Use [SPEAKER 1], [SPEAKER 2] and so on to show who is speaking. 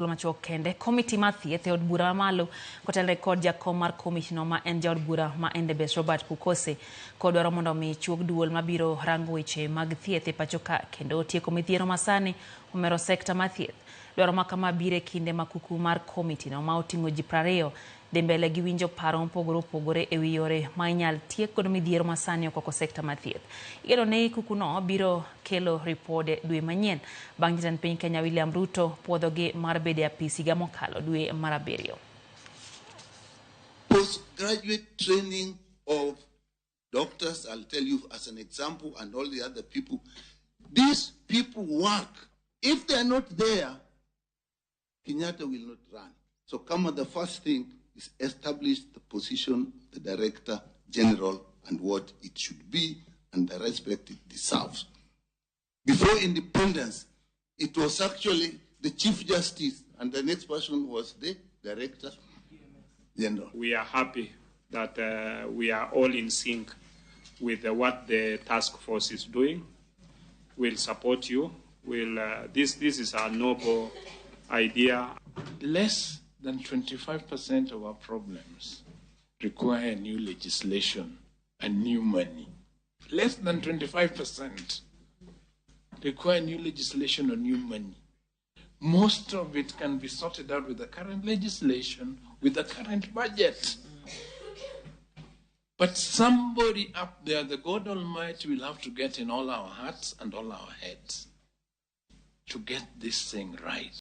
[SPEAKER 1] machuok kende komiti mar thieth e od bura malo kotenore kod jakom mar komiti no ma en jaod bura ma Endebess Robert Kukose kod dwaro mondo mi chuog duol mabiro rango weche mag thieth e pacho ka kendo tieko midhiero masani omero sekta mar thieth. Dwaro ma kama bire kinde ma kuku mar komiti no ma oting'o ji 20 dhi mbele gi winjo paro mopogore opogore e wi yore ma inyal tiek kod midhiero masani okoko sekta mar thieth. Igeno ni kuku no biro kelo ripode dwe manyien bang' jatend piny Kenya William Ruto puodhogi mar bede apis higa mokalo dwe mar 7.
[SPEAKER 2] Postgraduate training of doctors, I'll tell you as an example, and all the other people. These people work. If they are not there, Kenyatta will not run. So Kama, the first thing is establish the position, the Director General, and what it should be, and the respect it deserves. Before independence, it was actually the Chief Justice, and the next person was the Director General.
[SPEAKER 3] We are happy that we are all in sync with what the task force is doing. We'll support you. This is a noble idea.
[SPEAKER 4] Less than 25% of our problems require new legislation and new money. Less than 25% require new legislation or new money. Most of it can be sorted out with the current legislation, with the current budget. But somebody up there, the God Almighty, will have to get in all our hearts and all our heads to get this thing right.